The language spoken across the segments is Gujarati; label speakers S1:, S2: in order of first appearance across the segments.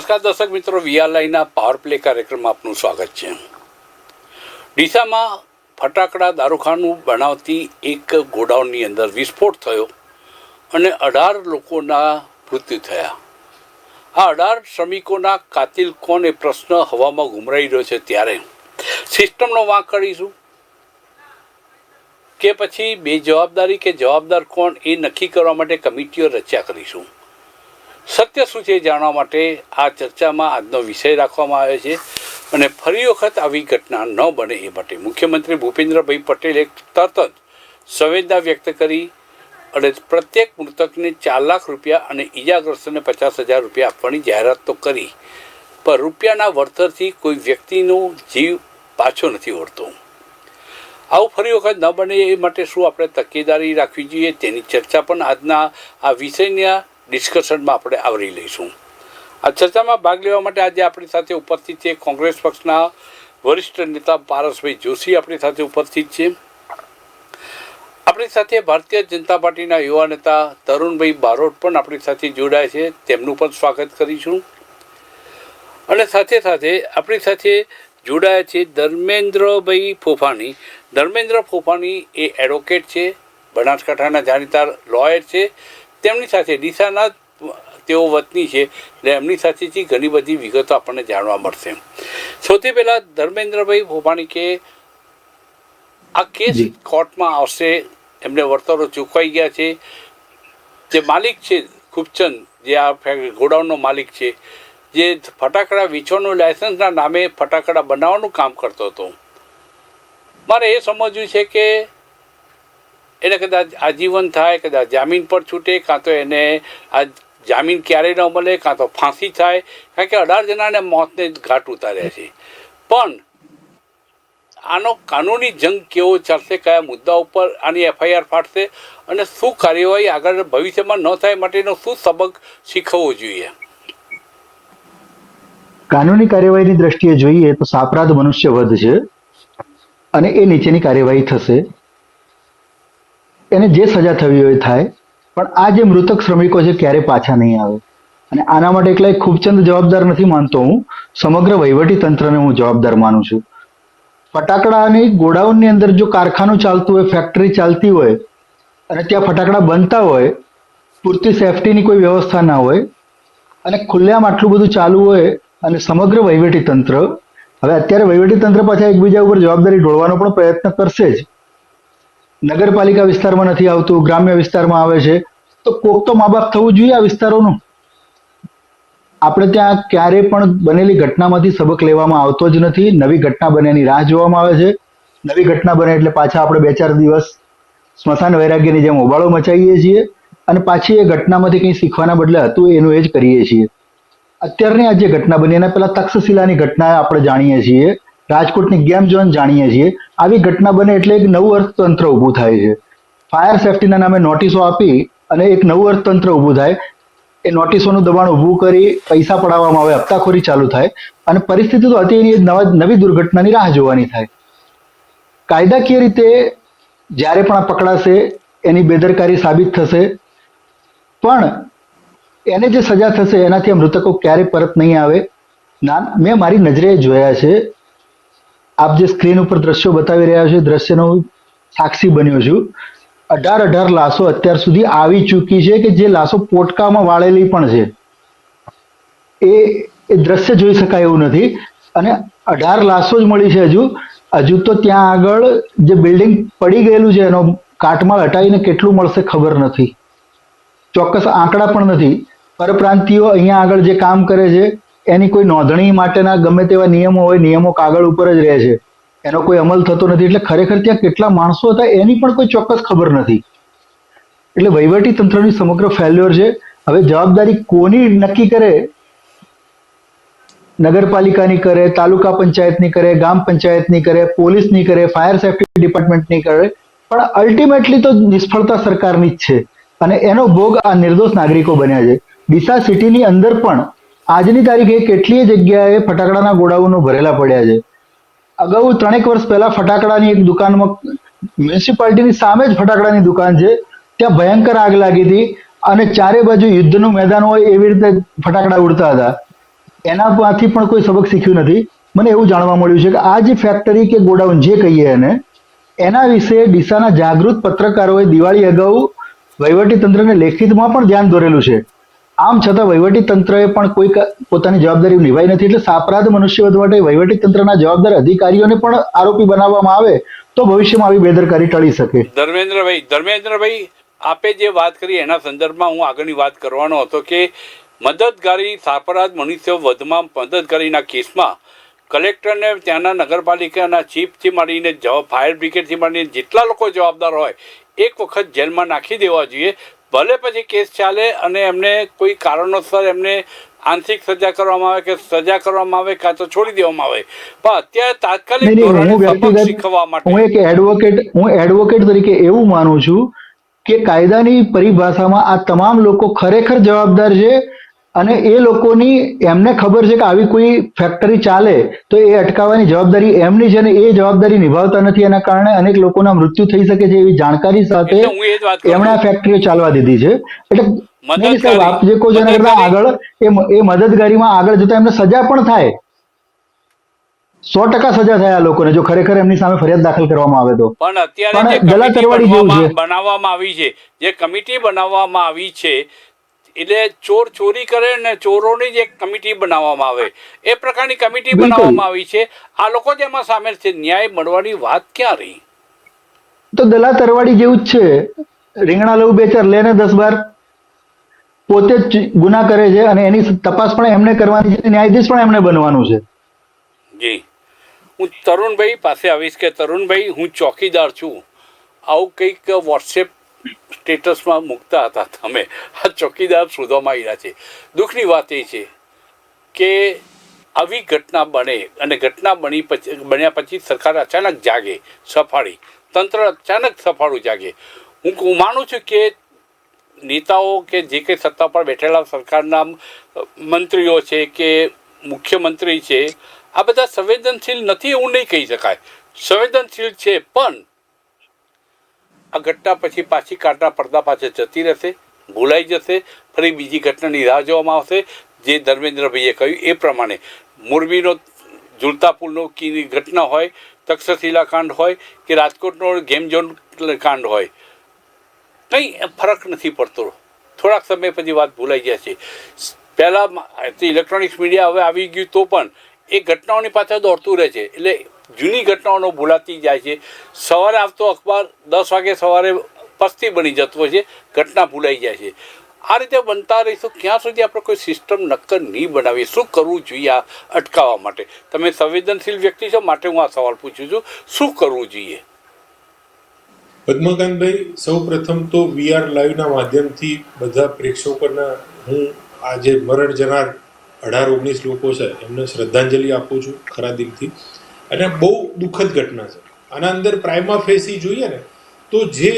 S1: નમસ્કાર દર્શક મિત્રો, વીઆરલાઈના પાવર પ્લે કાર્યક્રમમાં આપનું સ્વાગત છે. ડીસામાં ફટાકડા દારૂખાનું બનાવતી એક ગોડાઉનની અંદર વિસ્ફોટ થયો અને 18 લોકોના મૃત્યુ થયા. આ 18 શ્રમિકોના કાતિલ કોણ એ પ્રશ્ન હવામાં ઘુમરાઈ રહ્યો છે. ત્યારે સિસ્ટમનો વાંક કરીશું કે પછી બેજવાબદારી કે જવાબદાર કોણ એ નક્કી કરવા માટે કમિટીઓ રચ્યા કરીશું. સત્ય શું છે જાણવા માટે આ ચર્ચામાં આજનો વિષય રાખવામાં આવ્યો છે. અને ફરી વખત આવી ઘટના ન બને એ માટે મુખ્યમંત્રી ભૂપેન્દ્રભાઈ પટેલે તરત જ સંવેદના વ્યક્ત કરી અને પ્રત્યેક મૃતકને 4 લાખ રૂપિયા અને ઈજાગ્રસ્તને 50,000 રૂપિયા આપવાની જાહેરાત તો કરી, પણ રૂપિયાના વળતરથી કોઈ વ્યક્તિનો જીવ પાછો નથી વળતો. આવું ફરી વખત ન બને એ માટે શું આપણે તકેદારી રાખવી જોઈએ તેની ચર્ચા પણ આજના આ વિષયના ડિસ્કશનમાં આપણે આવરી લઈશું. આ ચર્ચામાં ભાગ લેવા માટે આજે આપણી સાથે ઉપસ્થિત છે કોંગ્રેસ પક્ષના વરિષ્ઠ નેતા પારસભાઈ જોશી આપણી સાથે ઉપસ્થિત છે. આપણી સાથે ભારતીય જનતા પાર્ટીના યુવા નેતા તરુણભાઈ બારોટ પણ આપણી સાથે જોડાય છે, તેમનું પણ સ્વાગત કરીશું. અને સાથે સાથે આપણી સાથે જોડાયા છે ધર્મેન્દ્રભાઈ ફોફાણી. ધર્મેન્દ્ર ફોફાણી એ એડવોકેટ છે, બનાસકાંઠાના જાણીતા લોયર છે. તેમની સાથે ડીસાના તેઓ વતની છે એટલે એમની સાથેથી ઘણી બધી વિગતો આપણને જાણવા મળશે. સૌથી પહેલાં ધર્મેન્દ્રભાઈ ફોફાણી કે આ કેસ કોર્ટમાં આવશે, એમને વળતરો ચૂકવાઈ ગયા છે. જે માલિક છે ખૂબચંદ, જે આ ગોડાઉનનો માલિક છે, જે ફટાકડા વેચવાનું લાયસન્સના નામે ફટાકડા બનાવવાનું કામ કરતો હતો, મારે એ સમજવું છે કે એને કદાચ આજીવન થાય, કદાચ જામીન પર છૂટે, કાં તો એને આ જામીન ક્યારેય ન મળે, કાં તો ફાંસી થાય. કારણ કે 18 જણાને મોતને ઘાટ ઉતાર્યા છે. પણ આનો કાનૂની જંગ કેવો ચાલશે, કયા મુદ્દા ઉપર આની એફઆઈઆર ફાટશે અને શું કાર્યવાહી આગળ ભવિષ્યમાં ન થાય માટેનો શું સબક શીખવવો જોઈએ?
S2: કાનૂની કાર્યવાહીની દ્રષ્ટિએ જોઈએ તો સાપરાધ મનુષ્ય વધ છે અને એ નીચેની કાર્યવાહી થશે. એને જે સજા થવી હોય થાય, પણ આ જે મૃતક શ્રમિકો છે ક્યારે પાછા નહીં આવે. અને આના માટે એકલા ખૂબચંદ જવાબદાર નથી માનતો હું, સમગ્ર વહીવટી તંત્રને હું જવાબદાર માનું છું. ફટાકડાની ગોડાઉનની અંદર જો કારખાનું ચાલતું હોય, ફેક્ટરી ચાલતી હોય અને ત્યાં ફટાકડા બનતા હોય, પૂરતી સેફટીની કોઈ વ્યવસ્થા ના હોય અને ખુલ્લેઆમ આટલું બધું ચાલુ હોય અને સમગ્ર વહીવટી તંત્ર, હવે અત્યારે વહીવટી તંત્ર પાછા એકબીજા ઉપર જવાબદારી ઢોળવાનો પણ પ્રયત્ન કરશે જ. નગરપાલિકા વિસ્તારમાં નથી આવતું, ગ્રામ્ય વિસ્તારમાં આવે છે, તો કોક તો મા બાપ થવું જોઈએ આ વિસ્તારોનું. આપણે ત્યાં ક્યારે પણ બનેલી ઘટનામાંથી સબક લેવામાં આવતો જ નથી. નવી ઘટના બને એની રાહ જોવામાં આવે છે. નવી ઘટના બને એટલે પાછા આપણે 2-4 દિવસ સ્મશાન વૈરાગ્યની જેમ હોબાળો મચાવીએ છીએ અને પાછી એ ઘટનામાંથી કંઈ શીખવાના બદલે હતું એનું એ જ કરીએ છીએ. અત્યારની આ જે ઘટના બની એના પહેલા તક્ષશિલાની ઘટના આપણે જાણીએ છીએ, રાજકોટની ગેમ ઝોન જાણીએ છીએ. આવી ઘટના બને એટલે એક નવું અર્થતંત્ર ઊભું થાય છે. ફાયર સેફટીના નામે નોટિસો આપી અને એક નવું અર્થતંત્ર ઊભું થાય. એ નોટિસોનું દબાણ ઊભું કરી પૈસા પડાવવામાં આવે, હપ્તાખોરી ચાલુ થાય અને પરિસ્થિતિ તો હતી એની નવી દુર્ઘટનાની રાહ જોવાની થાય. કાયદાકીય રીતે જ્યારે પણ આ પકડાશે એની બેદરકારી સાબિત થશે, પણ એને જે સજા થશે એનાથી આ મૃતકો ક્યારે પરત નહીં આવે. મેં મારી નજરે જોયા છે. આપ જે સ્ક્રીન ઉપર દ્રશ્યો બતાવી રહ્યા છો, દ્રશ્યનો હું સાક્ષી બન્યો છું. 18 લાશો અત્યાર સુધી આવી ચૂકી છે કે જે લાશો પોટકામાં વાળેલી પણ છે. એ દ્રશ્ય જોઈ શકાય એવું નથી અને 18 લાશો જ મળી છે. હજુ તો ત્યાં આગળ જે બિલ્ડિંગ પડી ગયેલું છે એનો કાટમાળ હટાવીને કેટલું મળશે ખબર નથી, ચોક્કસ આંકડા પણ નથી. પરપ્રાંતિયો અહીંયા આગળ જે કામ કરે છે એની કોઈ નોંધણી માટેના ગમે તેવા નિયમો હોય, નિયમો કાગળ ઉપર જ રહે છે, એનો કોઈ અમલ થતો નથી. એટલે ખરેખર ત્યાં કેટલા માણસો હતા એની પણ કોઈ ચોક્કસ ખબર નથી. એટલે વહીવટી તંત્રની સમગ્ર ફેલ્યોર છે. હવે જવાબદારી કોની નક્કી કરે? નગરપાલિકાની કરે, તાલુકા પંચાયતની કરે, ગામ પંચાયતની કરે, પોલીસની કરે, ફાયર સેફટી ડિપાર્ટમેન્ટની કરે, પણ અલ્ટિમેટલી તો નિષ્ફળતા સરકારની જ છે અને એનો ભોગ આ નિર્દોષ નાગરિકો બન્યા છે. ડીસા સિટીની અંદર પણ આજની તારીખે કેટલીય જગ્યાએ ફટાકડાના ગોડાઉનો ભરેલા પડ્યા છે. અગાઉ 3 વર્ષ પહેલા ફટાકડાની એક દુકાનમાં, મ્યુનિસિપાલિટીની સામે જ ફટાકડાની દુકાન છે, ત્યાં ભયંકર આગ લાગી હતી અને ચારે બાજુ યુદ્ધનું મેદાન હોય એવી રીતે ફટાકડા ઉડતા હતા. એનામાંથી પણ કોઈ સબક શીખ્યું નથી. મને એવું જાણવા મળ્યું છે કે આ જે ફેક્ટરી કે ગોડાઉન જે કહીએ એને, એના વિશે ડીસાના જાગૃત પત્રકારોએ દિવાળી અગાઉ વહીવટી તંત્રને લેખિતમાં પણ ધ્યાન દોરેલું છે. આમ છતાં વહીવટી તંત્રએ પણ કોઈ પોતાની જવાબદારી નિભાવી નથી. એટલે સાપરાધ મનુષ્યવધ માટે વહીવટી તંત્રના જવાબદાર અધિકારીઓને પણ આરોપી બનાવવામાં આવે તો ભવિષ્યમાં આવી બેદરકારી ટળી શકે.
S1: ધર્મેન્દ્રભાઈ, આપે જે વાત કરી એના સંદર્ભમાં હું આગળની વાત કરવાનો હતો કે મદદગારી સાપરાધ મનુષ્યવધમાં મદદગારીના કેસમાં કલેક્ટરને ત્યાંના નગરપાલિકાના ચીફથી માંડીને ફાયર બ્રિગેડથી માંડીને જેટલા લોકો જવાબદાર હોય એક વખત જેલમાં નાખી દેવા જોઈએ. ભલે પછી કેસ ચાલે અને એમને કોઈ કારણોસર એમને આંશિક સજા કરવામાં આવે કે સજા કરવામાં આવે કાં તો છોડી દેવામાં આવે, પણ અત્યારે તાત્કાલિક ધોરણે સબક શીખવવા માટે
S2: હું એડવોકેટ તરીકે એવું માનું છું કે કાયદાની પરિભાષામાં આ તમામ લોકો ખરેખર જવાબદાર છે અને એ લોકોની એમને ખબર છે કે આવી કોઈ ફેક્ટરી ચાલે તો એ અટકાવવાની જવાબદારી એમની છે અને એ જવાબદારી નિભાવતા નથી. એના કારણે અનેક લોકોના મૃત્યુ થઈ શકે છે એવી જાણકારી સાથે
S1: હું એ જ વાત કરું
S2: એમણે આ ફેક્ટરીઓ ચાલવા દીધી છે. એટલે નહીં સાહેબ, આપ જે કહો છો એના કરતા આગળ એ મદદગારીમાં આગળ જતા એમને સજા પણ થાય. 100% સજા થાય આ લોકોને જો ખરેખર એમની સામે ફરિયાદ દાખલ કરવામાં આવે તો.
S1: પણ અત્યારે જે
S2: દલા તરવાડી જેવું છે.
S1: બનાવવામાં આવી છે, જે કમિટી બનાવવામાં આવી છે, એટલે ચોર ચોરી કરે ને ચોરોની જ એક કમિટી બનાવવામાં આવે એ પ્રકારની કમિટી બનાવવામાં આવી છે. આ લોકો જ એમાં સામેલ છે. ન્યાય મળવાની વાત ક્યાં રહી?
S2: તો દલા તરવાડી જેવું જ છે. રીંગણા લઉં બે ચાર લે ને 10-12 પોતે જ ગુના કરે છે અને એની તપાસ પણ એમને કરવાની છે, ન્યાયાધીશ પણ એમને બનવાનું છે.
S1: જી, હું તરુણભાઈ પાસે આવીશ કે તરુણભાઈ, હું ચોકીદાર છું. આવું કંઈક વોટ્સએપ સ્ટેટસમાં મૂકતા હતા તમે. આ ચોકીદાર શોધવામાં આવ્યા છે. દુઃખની વાત એ છે કે આવી ઘટના બને અને ઘટના બન્યા પછી સરકાર અચાનક જાગે, સફાળી તંત્ર અચાનક સફાળું જાગે. હું માનું છું કે નેતાઓ કે જે કંઈ સત્તા પર બેઠેલા સરકારના મંત્રીઓ છે કે મુખ્યમંત્રી છે, આ બધા સંવેદનશીલ નથી એવું નહીં કહી શકાય. સંવેદનશીલ છે, પણ આ ઘટના પછી પાછી કાઢના પડદા પાસે જતી રહેશે, ભૂલાઈ જશે, ફરી બીજી ઘટનાની રાહ જોવામાં આવશે. જે ધર્મેન્દ્રભાઈએ કહ્યું એ પ્રમાણે મોરબીનો ઝૂલતા પુલનો ઘટના હોય, તક્ષશિલા કાંડ હોય કે રાજકોટનો ગેમ ઝોન કાંડ હોય, કંઈ ફરક નથી પડતો. થોડાક સમય પછી વાત ભૂલાઈ જાય છે. પહેલાં ઇલેક્ટ્રોનિક્સ મીડિયા હવે આવી ગયું તો પણ એ ઘટનાઓની પાછળ દોડતું રહે છે. એટલે જૂની ઘટનાઓનો ભૂલાતી જાય છે. સવારે આવતો અખબાર 10 વાગે સવારે પસ્તી બની જતો હોય છે, ઘટના ભૂલાઈ જાય છે. આ રીતે બનતા રહીશું ક્યાં સુધી આપણે કોઈ સિસ્ટમ નક્કર નહીં બનાવીએ? શું કરવું જોઈએ આ અટકાવવા માટે? તમે સંવેદનશીલ વ્યક્તિ છો માટે હું આ સવાલ પૂછું છું, શું કરવું જોઈએ?
S3: પદ્મકાંતભાઈ, સૌ પ્રથમ તો VR લાઈવના માધ્યમથી બધા પ્રેક્ષકોના હું આજે મરણ જનાર 18-19 લોકો છે એમને શ્રદ્ધાંજલિ આપું છું ખરા દિલથી. અને બહુ દુઃખદ ઘટના છે. આના અંદર પ્રાઇમા ફેસી જોઈએ ને તો જે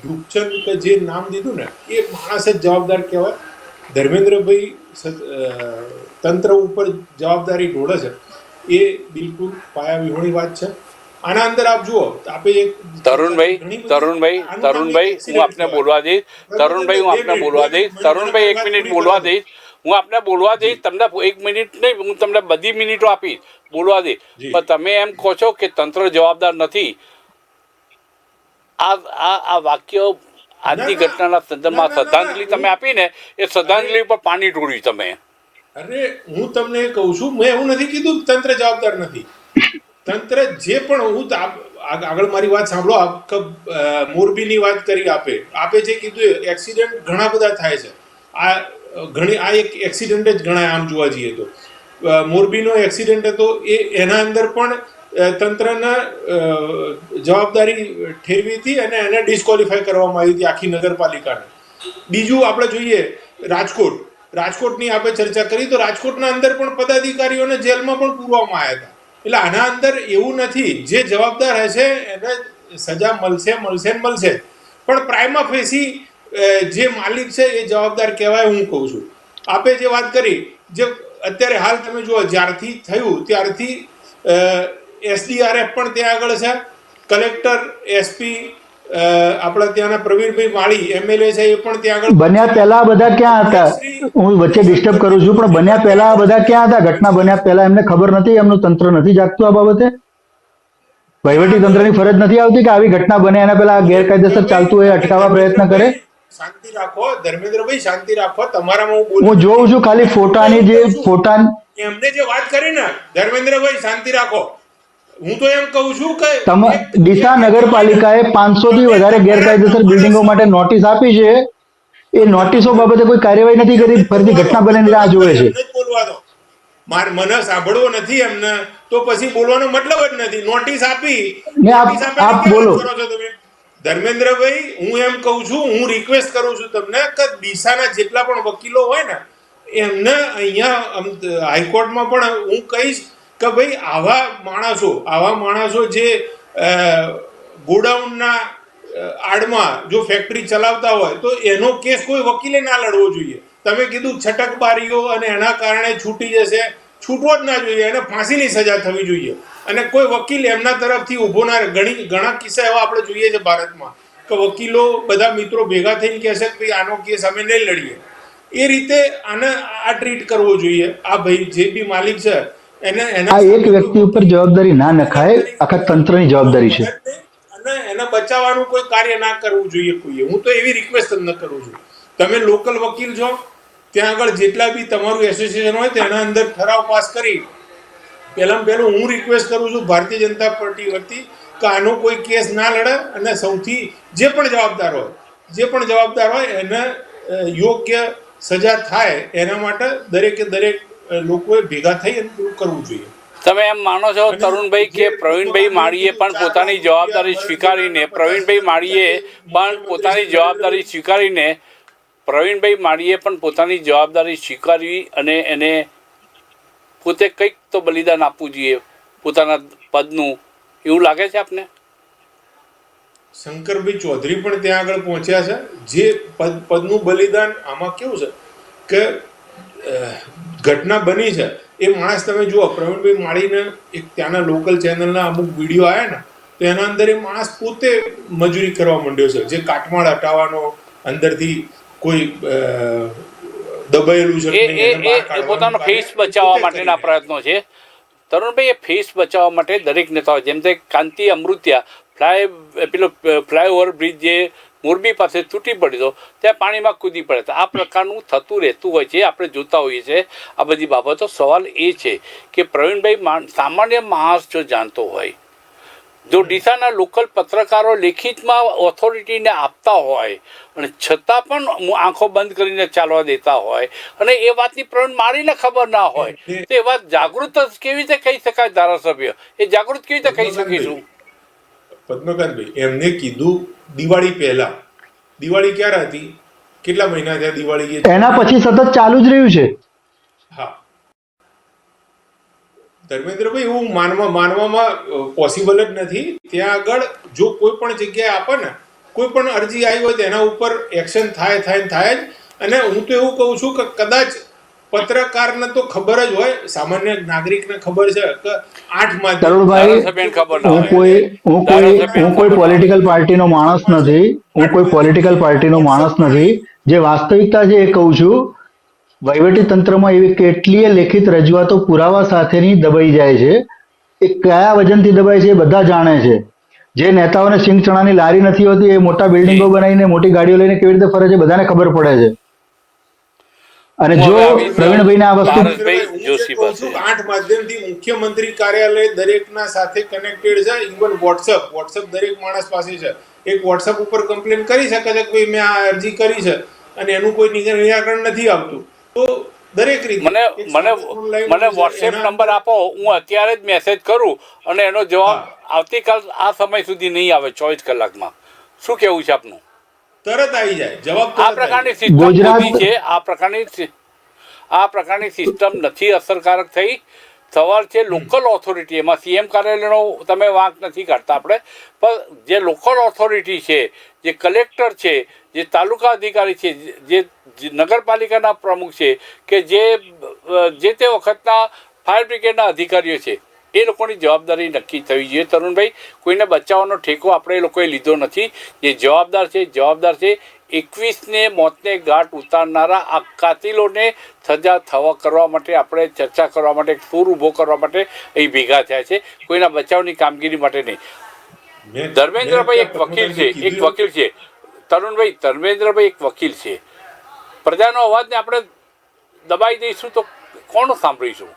S3: રૂપચંદ કે જે નામ દીધું ને એ માણસ જ જવાબદાર કહેવાય. ધર્મેન્દ્રભાઈ તંત્ર ઉપર જવાબદારી ઢોળે છે એ બિલકુલ પાયા વિહોણી વાત છે. આના અંદર આપ જુઓ, આપે એક
S1: તરુણભાઈ હું આપને બોલવા દઈશ. તરુણભાઈ હું આપને બોલવા દઈશ. તરુણભાઈ 1 મિનિટ બોલવા દઈશ. હું આપને બોલવા દઈશ. તમને 1 મિનિટ નહીં, હું તમને બધી મિનિટો આપીશ બોલવા દઈશ. પણ તમે એમ કહો છો કે તંત્ર જવાબદાર નથી. આ વાક્ય આજની ઘટનાના સંદર્ભમાં શ્રદ્ધાંજલિ તમે આપીને એ શ્રદ્ધાંજલિ ઉપર પાણી ઢોળ્યું તમે.
S3: અરે હું તમને કહું છું, મેં એવું નથી કીધું તંત્ર જવાબદાર નથી. તંત્ર જે પણ, હું આગળ મારી વાત સાંભળો. મોરબીની વાત કરી આપે જે કીધું એક્સિડન્ટ ઘણા બધા થાય છે. આ એક એક્સિડન્ટ જ ગણાય આમ જોવા જઈએ તો. મોરબીનો એક્સિડન્ટ હતો એના અંદર પણ તંત્રના જવાબદારી ઠેરવી હતી અને એને ડિસ્કોલિફાય કરવામાં આવી હતી આખી નગરપાલિકાને. બીજું આપણે જોઈએ રાજકોટની આપણે ચર્ચા કરી તો રાજકોટના અંદર પણ પદાધિકારીઓને જેલમાં પણ પૂરવામાં આવ્યા હતા. એટલે આના અંદર એવું નથી, જે જવાબદાર હશે એને સજા મળશે. પણ પ્રાઇમા ફેસી જે માલિક છે એ જવાબદાર કહેવાય, હું કહું છું. આપે જે વાત કરી, જે અત્યારે હાલ તમે જુઓ, જ્યારથી થયું ત્યારથી SDRF પણ ત્યાં આગળ છે, કલેક્ટર, SP, આપણા ત્યાંના પ્રવીણભાઈ માળી MLA છે એ પણ ત્યાં આગળ
S2: બન્યા પહેલા આ બધા ક્યાં હતા? હું વચ્ચે ડિસ્ટર્બ કરું છું, પણ બન્યા પહેલા આ બધા ક્યાં હતા? ઘટના બન્યા પહેલા એમને ખબર નથી? એમનું તંત્ર નથી જાગતું આ બાબતે? વહીવટી તંત્રની ફરજ નથી આવતી કે આવી ઘટના બને એના પહેલા ગેરકાયદેસર ચાલતું હોય અટકાવવા પ્રયત્ન કરે?
S3: શાંતિ રાખો ધર્મેન્દ્રભાઈ, શાંતિ રાખો. તમારામાં હું
S2: હું જોઉં છું ખાલી ફોટાની જે ફોટા
S3: એમને જે વાત કરી ને ધર્મેન્દ્રભાઈ, શાંતિ રાખો. હું તો એમ કહું છું કે
S2: ડીસા નગરપાલિકાએ 500 થી વધારે ગેરકાયદેસર બિલ્ડિંગો માટે નોટિસ આપી છે. એ નોટિસો બાબતે કોઈ કાર્યવાહી નથી કરી, ફરીથી ઘટના બને રાહ જોવે છે.
S3: એમને જ બોલવા દો. મને સાંભળવો નથી એમને, તો પછી બોલવાનો મતલબ જ નથી. નોટિસ આપી,
S2: ને
S3: નોટિસ આપીને
S2: આપ
S3: કેમ
S2: બોલો.
S3: વાત કરો છો તમે? ધર્મેન્દ્રભાઈ, હું એમ કહું છું, હું રિક્વેસ્ટ કરું છું તમને કે ડીસાના જેટલા પણ વકીલો હોય ને એમને અહીંયા હાઈકોર્ટમાં પણ હું કહીશ કે ભાઈ આવા માણસો જે ગોડાઉનના આડમાં જો ફેક્ટરી ચલાવતા હોય તો એનો કેસ કોઈ વકીલે ના લડવો જોઈએ. તમે કીધું છટકબારીઓ અને એના કારણે છૂટી જશે, છૂટવો જ ના જોઈએ, એને ફાંસીની સજા થવી જોઈએ. અને કોઈ વકીલ એમના તરફથી ઊભો ના રહે. ઘણા કિસ્સા એવા આપણે જોઈએ છે ભારતમાં કે વકીલો બધા મિત્રો ભેગા થઈને કહેશે કે ભાઈ આનો કેસ અમે નહીં લડીએ. એ રીતે આને આ ટ્રીટ કરવો જોઈએ. આ ભાઈ જે બી માલિક છે એને
S2: આ એક વ્યક્તિ ઉપર જવાબદારી ના નખાય, આખા તંત્રની જવાબદારી છે.
S3: અને એને બચાવવાનું કોઈ કાર્ય ના કરવું જોઈએ કોઈએ. હું તો એવી રિક્વેસ્ટ તમને કરું છું. તમે લોકલ વકીલ છો, ત્યાં આગળ જેટલા બી તમારું એસોસિએશન હોય તેના અંદર ઠરાવ પાસ કરી પહેલું હું રિક્વેસ્ટ કરું છું ભારતીય જનતા પાર્ટી વતી કે આનો કોઈ કેસ ના લડે અને સૌથી જે પણ જવાબદાર હોય એને યોગ્ય સજા થાય એના માટે દરેક લોકોએ ભેગા થઈ અને પૂરું કરવું જોઈએ.
S1: તમે એમ માનો છો તરુણભાઈ કે પ્રવીણભાઈ માળીએ પણ પોતાની જવાબદારી સ્વીકારીને સ્વીકારવી અને એને પોતે કંઈક તો બલિદાન આપવું જોઈએ પોતાના પદનું, એવું લાગે છે આપને?
S3: શંકરભાઈ ચૌધરી પણ ત્યાં આગળ પહોંચ્યા છે. જે પદનું બલિદાન આમાં કેવું છે કે ઘટના બની છે એ માણસ તમે જુઓ, પ્રવીણભાઈ માળીને એક ત્યાંના લોકલ ચેનલના અમુક વિડીયો આવ્યા ને તો એના અંદર એ માણસ પોતે મજૂરી કરવા માંડ્યો છે. જે કાટમાળ હટાવવાનો, અંદરથી કોઈ દબાયેલું છે
S1: એ પોતાનો ફેસ બચાવવા માટેના પ્રયત્નો છે. તરુણભાઈ, એ ફેસ બચાવવા માટે દરેક નેતાઓ, જેમ કે કાંતિ અમૃતિયા ફ્લાયઓવર બ્રિજ જે મોરબી પાસે તૂટી પડ્યો ત્યાં પાણીમાં કૂદી પડે તો આ પ્રકારનું થતું રહેતું હોય છે, આપણે જોતા હોઈએ છીએ આ બધી બાબતો. સવાલ એ છે કે પ્રવીણભાઈ સામાન્ય માણસ જો જાણતો હોય, જો ડીસાના લોકલ પત્રકારો લેખિતમાં ઓથોરિટીને આપતા હોય અને છતાં પણ આંખો બંધ કરીને ચાલવા દેતા હોય અને એ વાતની પ્રવીણ માળીને ખબર ના હોય તો એ વાત જાગૃત કેવી રીતે કહી શકાય? ધારાસભ્ય એ જાગૃત કેવી રીતે કહી શકીશું?
S3: પદ્મકાંતભાઈ, એમને કીધું દિવાળી પહેલા. દિવાળી ક્યારે હતી? કેટલા મહિના થયા દિવાળી?
S2: એના પછી સતત ચાલુ જ રહ્યું છે.
S3: હા ધર્મેન્દ્રભાઈ, એવું માનવામાં પોસિબલ જ નથી. ત્યાં આગળ જો કોઈ પણ જગ્યાએ આપે ને, કોઈ પણ અરજી આવી હોય તો એના ઉપર એક્શન થાય જ. અને હું તો એવું કહું છું કે કદાચ પત્રકારને તો ખબર જ હોય, સામાન્ય નાગરિકને ખબર છે કે 8 માં
S2: હું કોઈ પોલિટિકલ પાર્ટીનો માણસ નથી. જે વાસ્તવિકતા છે એ કહું છું. વહીવટી તંત્રમાં એવી કેટલીય લેખિત રજૂઆતો પુરાવા સાથેની દબાઈ જાય છે. એ કયા વજનથી દબાય છે એ બધા જાણે છે. જે નેતાઓને સિંગ ચણાની લારી નથી હોતી એ મોટા બિલ્ડિંગો બનાવીને મોટી ગાડીઓ લઈને કેવી રીતે ફરે છે બધાને ખબર પડે છે. અને જો પ્રવીણભાઈને આ વસ્તુ
S3: 8 માધ્યમથી મુખ્યમંત્રી કાર્યાલય દરેકના સાથે કનેક્ટેડ છે. ઇવન વોટ્સઅપ દરેક માણસ પાસે છે. એક વોટ્સઅપ ઉપર કમ્પ્લેન કરી શકે છે કે ભાઈ મેં આ અરજી કરી છે અને એનું કોઈ નિરાકરણ નથી આવતું. તો દરેક રીતે
S1: મને વોટ્સએપ નંબર આપો, હું અત્યારે જ મેસેજ કરું અને એનો જવાબ આવતીકાલ આ સમય સુધી નહીં આવે 24 કલાકમાં. શું કેવું છે આપનું?
S3: તરત આવી જાય જવાબ.
S1: આ પ્રકારની સિસ્ટમ છે, આ પ્રકારની સિસ્ટમ નથી અસરકારક થઈ. સવાલ છે લોકલ ઓથોરિટી, એમાં CM કાર્યાલયનો તમે વાંક નથી કાઢતા આપણે, પણ જે લોકલ ઓથોરિટી છે, જે કલેક્ટર છે, જે તાલુકા અધિકારી છે, જે નગરપાલિકાના પ્રમુખ છે, કે જે તે વખતના ફાયર બ્રિગેડના અધિકારીઓ છે, એ લોકોની જવાબદારી નક્કી થવી જોઈએ. તરુણભાઈ, કોઈને બચાવવાનો ઠેકો આપણે એ લોકોએ લીધો નથી. જે જવાબદાર છે 21ને મોતને ઘાટ ઉતારનારા આ કાતિલોને સજા કરવા માટે આપણે ચર્ચા કરવા માટે, સૂર ઊભો કરવા માટે અહીં ભેગા થયા છે, કોઈના બચાવની કામગીરી માટે નહીં. ધર્મેન્દ્રભાઈ એક વકીલ છે તરુણભાઈ, ધર્મેન્દ્રભાઈ એક વકીલ છે. પ્રજાનો અવાજને આપણે દબાઈ દઈશું તો કોણ સાંભળીશું?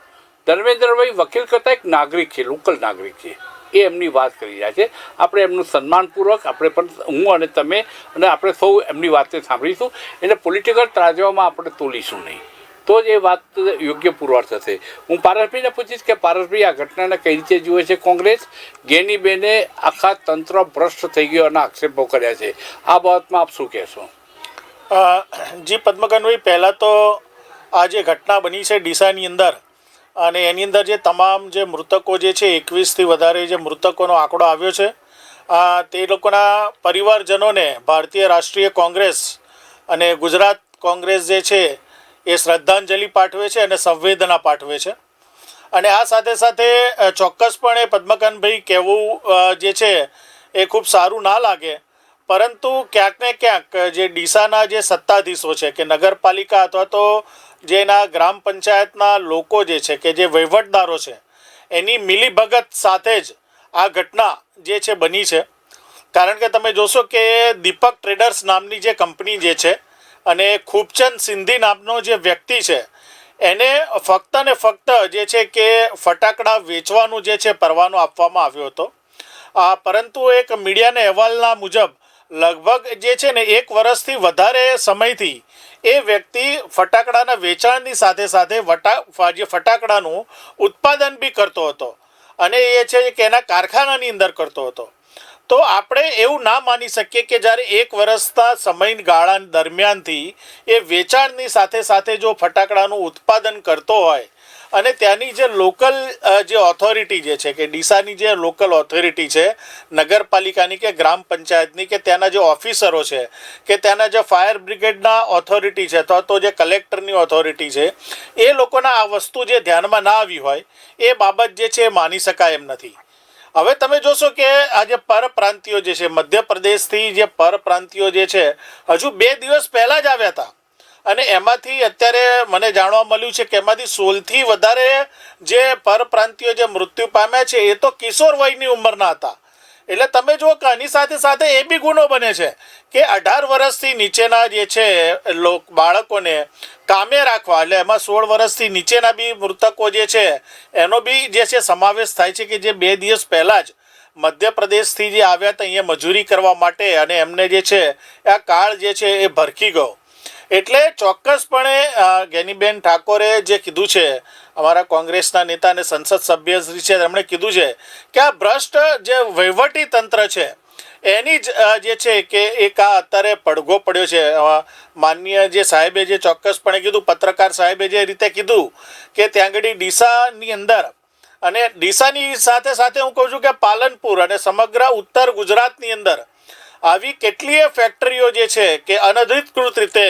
S1: ધર્મેન્દ્રભાઈ વકીલ કરતાં એક નાગરિક છે, લોકલ નાગરિક છે. એ એમની વાત કરી રહ્યા છે. આપણે એમનું સન્માનપૂર્વક આપણે પણ, હું અને તમે અને આપણે સૌ એમની વાતને સાંભળીશું. એને પોલિટિકલ ત્રાજવામાં આપણે તોલીશું નહીં, તો જ એ વાત યોગ્ય પુરવાર થશે. હું પારસભાઈને પૂછીશ કે પારસભાઈ આ ઘટનાને કઈ રીતે જુએ છે કોંગ્રેસ? ગેનીબેને આખા તંત્ર ભ્રષ્ટ થઈ ગયો અને આક્ષેપો કર્યા છે. આ બાબતમાં આપ શું કહેશો?
S4: જી પદ્મકાંતભાઈ, પહેલાં તો આ જે ઘટના બની છે ડીસાની અંદર, અને એની અંદર જે તમામ જે મૃતકો જે છે 21થી વધારે જે મૃતકોનો આંકડો આવ્યો છે, તે લોકોના પરિવારજનોને ભારતીય રાષ્ટ્રીય કોંગ્રેસ અને ગુજરાત કોંગ્રેસ જે છે એ શ્રદ્ધાંજલિ પાઠવે છે અને સંવેદના પાઠવે છે. અને આ સાથે સાથે ચોક્કસપણે પદ્મકાંતભાઈ કહેવું જે છે એ ખૂબ સારું ના લાગે, પરંતુ ક્યાંક ને ક્યાંક જે ડીસાના જે સત્તાધીશો છે કે નગરપાલિકા અથવા તો જેના ગ્રામ પંચાયતના લોકો જે છે કે જે વહીવટદારો છે, એની મિલીભગત સાથે જ આ ઘટના જે છે બની છે. કારણ કે તમે જોશો કે દીપક ટ્રેડર્સ નામની જે કંપની જે છે અને ખૂબચંદ સિંધી નામનો જે વ્યક્તિ છે, એને ફક્ત ને ફક્ત જે છે કે ફટાકડા વેચવાનું જે છે પરવાનો આપવામાં આવ્યો હતો. પરંતુ એક મીડિયાના અહેવાલના મુજબ લગભગ જે છે ને 1 વર્ષથી વધારે સમયથી એ વ્યક્તિ ફટાકડાના વેચાણની સાથે સાથે જે ફટાકડાનું ઉત્પાદન બી કરતો હતો અને એ છે કે એના કારખાનાની અંદર કરતો હતો. તો આપણે એવું ના માની શકીએ કે જ્યારે 1 વર્ષના સમયગાળા દરમિયાનથી એ વેચાણની સાથે સાથે જો ફટાકડાનું ઉત્પાદન કરતો હોય અને ત્યાંની જે લોકલ જે ઓથોરિટી જે છે કે ડીસાની જે લોકલ ઓથોરિટી છે, નગરપાલિકાની કે ગ્રામ પંચાયતની કે ત્યાંના જે ઓફિસરો છે કે ત્યાંના જે ફાયર બ્રિગેડના ઓથોરિટી છે અથવા તો જે કલેક્ટરની ઓથોરિટી છે, એ લોકોના આ વસ્તુ જે ધ્યાનમાં ના આવી હોય એ બાબત જે છે એ માની શકાય એમ નથી. હવે તમે જોશો કે આ જે પરપ્રાંતિયો જે છે, મધ્યપ્રદેશથી જે પરપ્રાંતિયો જે છે હજુ 2 દિવસ પહેલાં જ આવ્યા હતા અને એમાંથી અત્યારે મને જાણવા મળ્યું છે કે એમાંથી 16થી વધારે જે પરપ્રાંતિયો જે મૃત્યુ પામ્યા છે એ તો કિશોર વયની ઉંમરના હતા. એટલે તમે જુઓ કે આની સાથે સાથે એ બી ગુનો બને છે કે 18 વર્ષથી નીચેના જે છે બાળકોને કામે રાખવા, એટલે એમાં 16 વર્ષથી નીચેના બી મૃતકો જે છે એનો બી જે છે સમાવેશ થાય છે કે જે 2 દિવસ પહેલાં જ મધ્યપ્રદેશથી જે આવ્યા હતા અહીંયા મજૂરી કરવા માટે અને એમને જે છે આ કાળ જે છે એ ભરખી ગયો. એટલે ચોક્કસપણે ગેનીબેન ઠાકોરે જે કીધું છે, અમારા કોંગ્રેસના નેતા અને સંસદ સભ્ય શ્રી છે, એમણે કીધું છે કે આ ભ્રષ્ટ જે વહીવટી તંત્ર છે એની જ જે છે કે એક આ અત્યારે પડઘો પડ્યો છે. માનનીય જે સાહેબે જે ચોક્કસપણે કીધું, પત્રકાર સાહેબે જે રીતે કીધું કે ત્યાં આગળ ડીસાની અંદર અને ડીસાની સાથે સાથે હું કહું છું કે પાલનપુર અને સમગ્ર ઉત્તર ગુજરાતની અંદર આવી કેટલીય ફેક્ટરીઓ જે છે કે અનધિકૃત રીતે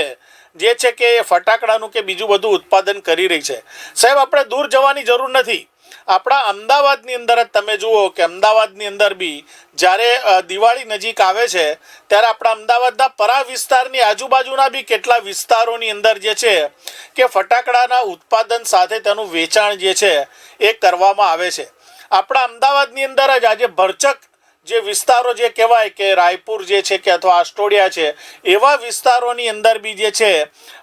S4: જે છે કે ફટાકડાનું કે બીજું બધું ઉત્પાદન કરી રહી છે. સાહેબ, આપણે દૂર જવાની જરૂર નથી. આપણા અમદાવાદની અંદર જ તમે જુઓ કે અમદાવાદની અંદર બી જ્યારે દિવાળી નજીક આવે છે ત્યારે આપણા અમદાવાદના પરા વિસ્તારની આજુબાજુના બી કેટલા વિસ્તારોની અંદર જે છે કે ફટાકડાના ઉત્પાદન સાથે તેનું વેચાણ જે છે એ કરવામાં આવે છે. આપણા અમદાવાદની અંદર જ આજે ભરચક જે વિસ્તારો જે કહેવાય કે રાયપુર જે છે કે અથવા આસ્ટોડિયા છે, એવા વિસ્તારોની અંદર બી જે છે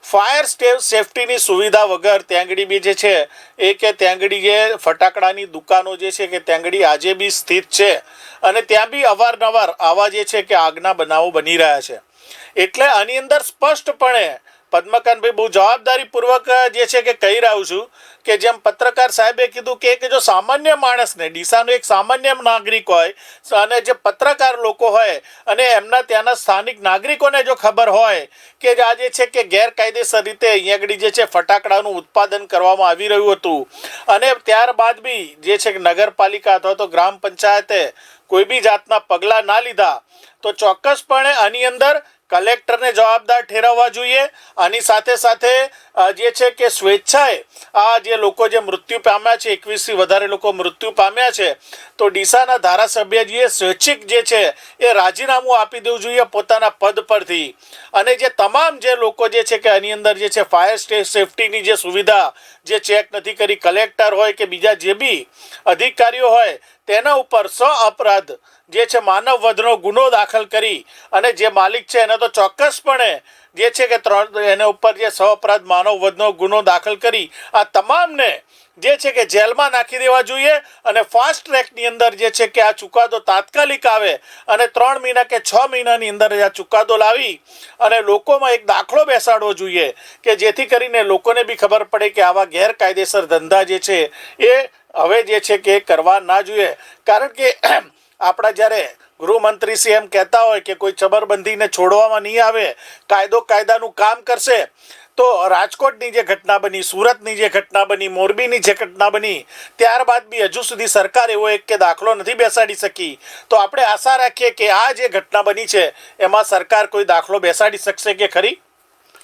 S4: ફાયર સેફટીની સુવિધા વગર ત્યાં આગળ બી જે છે એ કે ત્યાં આગળ જે ફટાકડાની દુકાનો જે છે કે ત્યાં આગળ આજે બી સ્થિત છે અને ત્યાં બી અવારનવાર આવા જે છે કે આગના બનાવો બની રહ્યા છે. એટલે આની અંદર સ્પષ્ટપણે પદ્મકાંતભાઈ બહુ જવાબદારીપૂર્વક જે છે કે કહી રહ્યું છું કે જેમ પત્રકાર સાહેબે કીધું કે જો સામાન્ય માણસને, ડીસાનો એક સામાન્ય નાગરિક હોય અને જે પત્રકાર લોકો હોય અને એમના ત્યાંના સ્થાનિક નાગરિકોને જો ખબર હોય કે આ જે છે કે ગેરકાયદેસર રીતે અહીંયા આગળ જે છે ફટાકડાનું ઉત્પાદન કરવામાં આવી રહ્યું હતું અને ત્યારબાદ બી જે છે કે નગરપાલિકા અથવા તો ગ્રામ પંચાયતે કોઈ બી જાતના પગલાં ના લીધા, તો ચોક્કસપણે આની અંદર કલેક્ટરને જવાબદાર ઠેરવવા જોઈએ. આની સાથે સાથે જે છે કે સ્વેચ્છાએ આ જે લોકો જે મૃત્યુ પામ્યા છે, 21થી વધારે લોકો મૃત્યુ પામ્યા છે, તો ડીસાના ધારાસભ્યજીએ સ્વૈચ્છિક જે છે એ રાજીનામું આપી દેવું જોઈએ પોતાના પદ પરથી. અને જે તમામ જે લોકો જે છે કે આની અંદર જે છે ફાયર સેફટીની જે સુવિધા જે ચેક નથી કરી, કલેક્ટર હોય કે બીજા જે બી અધિકારીઓ હોય તેના ઉપર અપરાધ જે છે માનવ વધનો ગુનો દાખલ કરી અને જે માલિક છે એને તો ચોક્કસપણે જે છે કે એના ઉપર જે અપરાધ માનવ વધનો ગુનો દાખલ કરી આ તમામને જે છે કે જેલમાં નાખી દેવા જોઈએ. અને ફાસ્ટ ટ્રેકની અંદર જે છે કે આ ચુકાદો તાત્કાલિક આવે અને 3 મહિના કે 6 મહિનાની અંદર આ ચુકાદો લાવી અને લોકોમાં એક દાખલો બેસાડવો જોઈએ કે જેથી કરીને લોકોને બી ખબર પડે કે આવા ગેરકાયદેસર ધંધા જે છે એ હવે જે છે કે કરવા ના જોઈએ. કારણ કે આપણા જ્યારે ગૃહમંત્રી શ્રી એમ કહેતા હોય કે કોઈ ચબરબંધીને છોડવામાં નહીં આવે, કાયદાનું કામ કરશે, તો રાજકોટની જે ઘટના બની, સુરતની જે ઘટના બની, મોરબીની જે ઘટના બની, ત્યારબાદ બી હજુ સુધી સરકાર એવો એક કે દાખલો નથી બેસાડી શકી. તો આપણે આશા રાખીએ કે આ જે ઘટના બની છે એમાં સરકાર કોઈ દાખલો બેસાડી શકશે કે ખરી?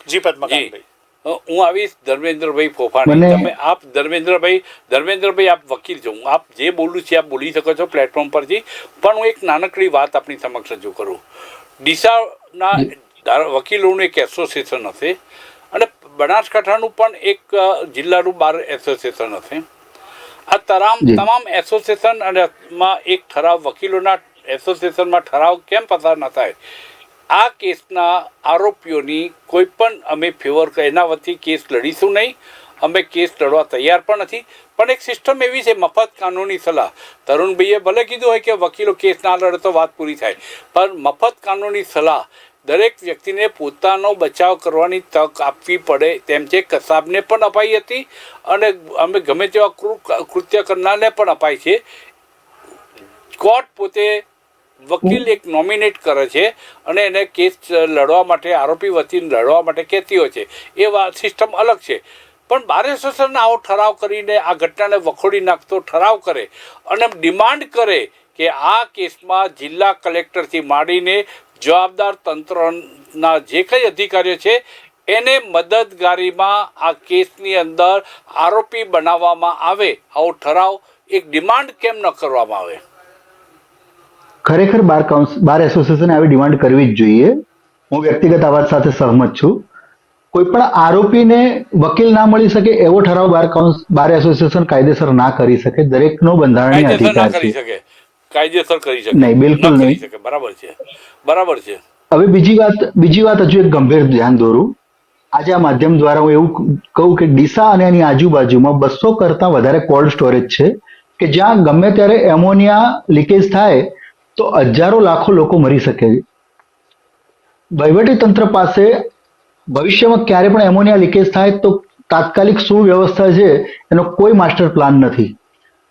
S4: જી પદ્મકાંતભાઈ.
S1: હું આવીશ ધર્મેન્દ્રભાઈ ફોફાણી. તમે આપ ધર્મેન્દ્રભાઈ આપ વકીલ છો, આપ જે બોલું છે આપ બોલી શકો છો પ્લેટફોર્મ પરથી, પણ હું એક નાનકડી વાત આપણી સમક્ષ રજૂ કરું. ડીસાના વકીલોનું એક એસોસિએશન હશે અને બનાસકાંઠાનું પણ એક જિલ્લાનું બાર એસોસિએશન હશે. આ તમામ એસોસિએશન અને માં એક ઠરાવ, વકીલોના એસોસિએશનમાં ઠરાવ કેમ પસાર ન થાય? આ કેસના આરોપીઓની કોઈ પણ અમે ફેવર એના વતી કેસ લડીશું નહીં. અમે કેસ લડવા તૈયાર પણ નથી. પણ એક સિસ્ટમ એવી છે, મફત કાનૂની સલાહ. તરુણભાઈએ ભલે કીધું હોય કે વકીલો કેસ ના લડે તો વાત પૂરી થાય, પણ મફત કાનૂની સલાહ દરેક વ્યક્તિને પોતાનો બચાવ કરવાની તક આપવી પડે તેમ છે. કસાબને પણ અપાઈ હતી અને અમે ગમે તેવા કૃત્ય કરનારને પણ અપાય છે. કોર્ટ પોતે વકીલ એક નોમિનેટ કરે છે અને એને કેસ લડવા માટે, આરોપી વતીને લડવા માટે કહેતી હોય છે. એ વાત સિસ્ટમ અલગ છે. પણ બાર એસોસિએશન આવો ઠરાવ કરીને આ ઘટનાને વખોડી નાખતો ઠરાવ કરે અને ડિમાન્ડ કરે કે આ કેસમાં જિલ્લા કલેક્ટરથી માંડીને જવાબદાર તંત્રના જે કંઈ અધિકારીઓ છે એને મદદગારીમાં આ કેસની અંદર આરોપી બનાવવામાં આવે, આવો ઠરાવ એક ડિમાન્ડ કેમ ન કરવામાં આવે?
S2: ખરેખર બાર એસોસિએશને આવી ડિમાન્ડ કરવી જ જોઈએ. હું વ્યક્તિગત આ વાત સાથે સહમત છું. કોઈ પણ આરોપીને વકીલ ના મળી શકે એવો ઠરાવ બાર એસોસિએશન કાયદેસર ના કરી શકે. દરેકનો બંધારણીય અધિકાર છે.
S1: કાયદેસર કરી શકે
S2: નહીં, બિલકુલ નહીં.
S1: બરાબર છે.
S2: હવે બીજી વાત હજુ એક ગંભીર ધ્યાન દોરું. આજે આ માધ્યમ દ્વારા હું એવું કહું કે ડીસા અને એની આજુબાજુમાં 200 કરતાં વધારે કોલ્ડ સ્ટોરેજ છે કે જ્યાં ગમે ત્યારે એમોનિયા લીકેજ થાય તો હજારો લાખો લોકો મરી શકે છે. વહીવટી તંત્ર પાસે ભવિષ્યમાં ક્યારે પણ એમોનિયા લીકેજ થાય તો તાત્કાલિક શું વ્યવસ્થા છે એનો કોઈ માસ્ટર પ્લાન નથી.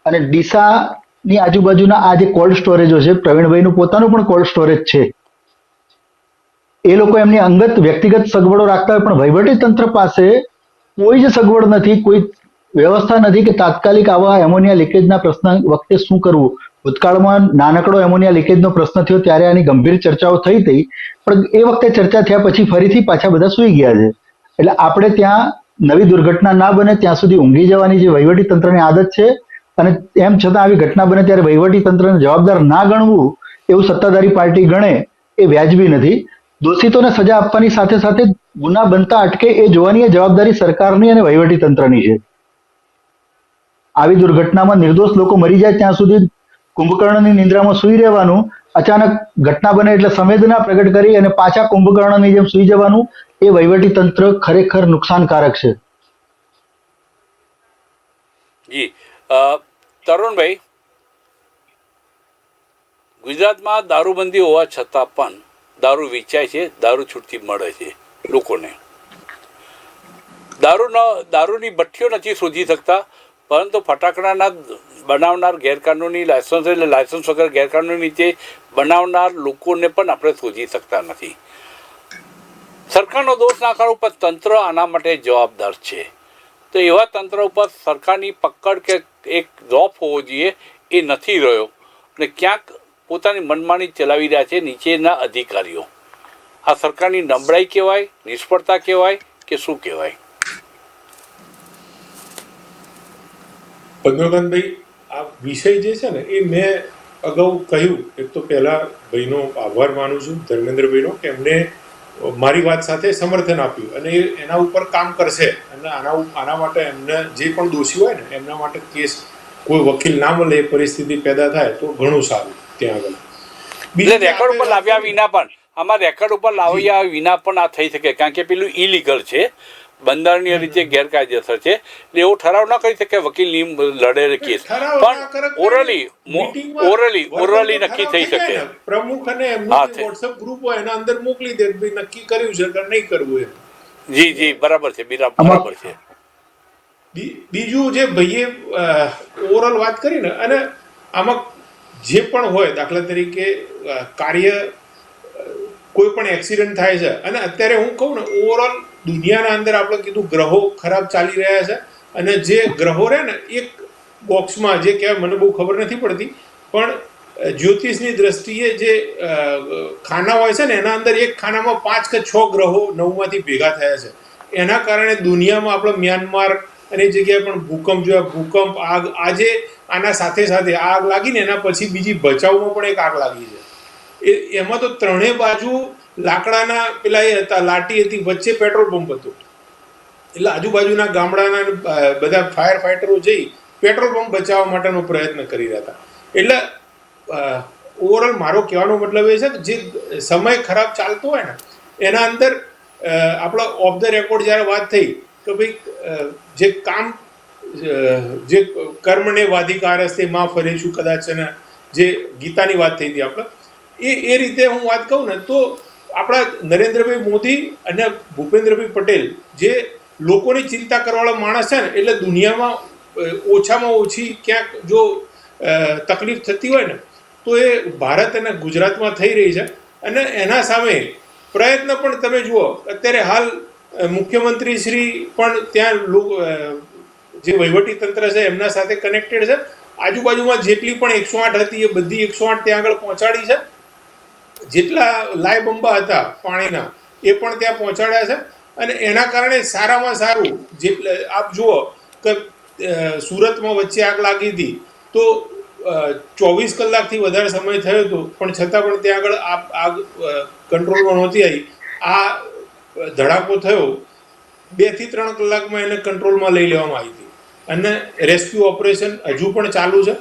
S2: અને ડીસાની આજુબાજુના આ જે કોલ્ડ સ્ટોરેજો છે, પ્રવીણભાઈનું પોતાનું પણ કોલ્ડ સ્ટોરેજ છે, એ લોકો એમની અંગત વ્યક્તિગત સગવડો રાખતા હોય, પણ વહીવટી તંત્ર પાસે કોઈ જ સગવડ નથી, કોઈ વ્યવસ્થા નથી કે તાત્કાલિક આવા એમોનિયા લીકેજના પ્રશ્ન વખતે શું કરવું. ભૂતકાળમાં નાનકડો એમોનિયા લીકેજનો પ્રશ્ન થયો ત્યારે આની ગંભીર ચર્ચાઓ થઈ હતી, પણ એ વખતે ચર્ચા થયા પછી ફરીથી પાછા બધા સૂઈ ગયા છે. એટલે આપણે ત્યાં નવી દુર્ઘટના ના બને ત્યાં સુધી ઊંઘી જવાની જે વહીવટી તંત્રની આદત છે, અને એમ છતાં આવી ઘટના બને ત્યારે વહીવટી તંત્રને જવાબદાર ના ગણવું એવું સત્તાધારી પાર્ટી ગણે એ વ્યાજબી નથી. દોષિતોને સજા આપવાની સાથે સાથે ગુના બનતા અટકે એ જોવાની જવાબદારી સરકારની અને વહીવટી તંત્રની છે. આવી દુર્ઘટનામાં નિર્દોષ લોકો મરી જાય ત્યાં સુધી કુંભકર્ણની નિંદ્રામાં સૂઈ રહેવાનું, અચાનક ઘટના બને એટલે સંવેદના પ્રગટ કરી અને પાછા કુંભકર્ણની જેમ સૂઈ જવાનું, એ વહીવટી તંત્ર ખરેખર નુકસાનકારક છે.
S1: જી તરુણભાઈ, ગુજરાતમાં દારૂબંધી હોવા છતાં પણ દારૂ વેચાય છે, દારૂ છૂટથી મળે છે લોકોને. દારૂની ભઠ્ઠીઓ નથી શોધી શકતા, પરંતુ ફટાકડાના બનાવનાર ગેરકાનૂની લાયસન્સ એટલે લાયસન્સ વગર ગેરકાનૂની રીતે બનાવનાર લોકોને પણ આપણે શોધી શકતા નથી. સરકારનો દોષ ના કાઢવું, પણ તંત્ર આના માટે જવાબદાર છે. તો એવા તંત્ર ઉપર સરકારની પકડ કે એક રોપ હોવો જોઈએ, એ નથી રહ્યો અને ક્યાંક પોતાની મનમાની ચલાવી રહ્યા છે નીચેના અધિકારીઓ. આ સરકારની નબળાઈ કહેવાય, નિષ્ફળતા કહેવાય કે શું કહેવાય?
S3: પદ્મકાંતભાઈ, આ વિષય જે છે ને એ મેં અગાઉ કહ્યું. એક તો પહેલા ભાઈનો આભાર માનું છું, ધર્મેન્દ્રભાઈનો, કે એમને મારી વાત સાથે સમર્થન આપ્યું અને એ એના ઉપર કામ કરશે અને આના માટે એમને જે પણ દોષી હોય ને એમના માટે કેસ કોઈ વકીલ ના મળે એ પરિસ્થિતિ પેદા થાય તો ઘણું સારું ત્યાં આગળ.
S1: એટલે રેકોર્ડ ઉપર લાવ્યા વિના પણ આમાં રેકોર્ડ ઉપર લાવ્યા વિના પણ આ થઈ શકે, કારણ કે પેલું ઇલીગલ છે, બંધારણીય રીતે ગેરકાયદેસર છે, એટલે એવો ઠરાવ ના કરી શકે વકીલ લડે કેસ, પણ ઓરલી નક્કી થઈ શકે.
S3: પ્રમુખ અને એમનું વોટ્સએપ ગ્રુપ હોય એના અંદર મોકલી દે ભાઈ નક્કી કર્યું છે કે નહીં કરવું એમ.
S1: જી બરાબર છે, બરાબર છે.
S3: બીજું જે ભાઈએ ઓવરઓલ વાત કરી ને, અને આમાં જે પણ હોય, દાખલા તરીકે કાર્ય કોઈ પણ એક્સિડન્ટ થાય છે, અને અત્યારે હું કહું ને ઓવરઓલ દુનિયાના અંદર આપણે કીધું ગ્રહો ખરાબ ચાલી રહ્યા છે, અને જે ગ્રહો રહે ને એક બોક્સમાં જે કહેવાય મને બહુ ખબર નથી પડતી, પણ જ્યોતિષની દ્રષ્ટિએ જે ખાના હોય છે ને એના અંદર એક ખાનામાં 5 કે 6 ગ્રહો 9માંથી ભેગા થયા છે. એના કારણે દુનિયામાં આપણે મ્યાનમાર અને એ જગ્યાએ પણ ભૂકંપ જોયા, ભૂકંપ, આગ. આજે આના સાથે સાથે આગ લાગીને એના પછી બીજી બચાવમાં પણ એક આગ લાગી છે. એમાં તો ત્રણેય બાજુ લાકડાના પેલા એ હતા, લાટી હતી, વચ્ચે પેટ્રોલ પંપ હતો. એટલે આજુબાજુના ગામડાના બધા ફાયર ફાઈટરો જઈ પેટ્રોલ પંપ બચાવવા માટેનો પ્રયત્ન કરી રહ્યા હતા. એટલે ઓવરઓલ મારો કહેવાનો મતલબ એ છે કે જે સમય ખરાબ ચાલતો હોય ને એના અંદર આપણે ઓફ ધ રેકોર્ડ જ્યારે વાત થઈ કે ભાઈ જે કામ જે કર્મને વાધિકાર હસ્તે માં ફરેશું કદાચ, અને જે ગીતાની વાત થઈ હતી આપણે, એ રીતે હું વાત કહું ને તો આપણા નરેન્દ્રભાઈ મોદી અને ભૂપેન્દ્રભાઈ પટેલ જે લોકોની ચિંતા કરવાવાળા માણસ છે ને, એટલે દુનિયામાં ઓછામાં ઓછી ક્યાંક જો તકલીફ થતી હોય ને તો એ ભારત અને ગુજરાતમાં થઈ રહી છે. અને એના સામે પ્રયત્ન પણ તમે જુઓ, અત્યારે હાલ મુખ્યમંત્રી શ્રી પણ ત્યાં જે વહીવટી તંત્ર છે એમના સાથે કનેક્ટેડ છે. આજુબાજુમાં જેટલી પણ 108 હતી એ બધી 108 ત્યાં આગળ પહોંચાડી છે. જેટલા લાય બંબા હતા પાણીના એ પણ ત્યાં પહોંચાડ્યા છે. અને એના કારણે સારામાં સારું, જેટલે આપ જુઓ કે સુરતમાં વચ્ચે આગ લાગી હતી તો 24 કલાકથી વધારે સમય થયો હતો, પણ છતાં પણ ત્યાં આગળ આગ કંટ્રોલમાં નહોતી આવી. આ ધડાકો થયો 2 થી 3 કલાકમાં એને કંટ્રોલમાં લઈ લેવામાં આવી હતી, અને રેસ્ક્યુ ઓપરેશન હજુ પણ ચાલુ છે.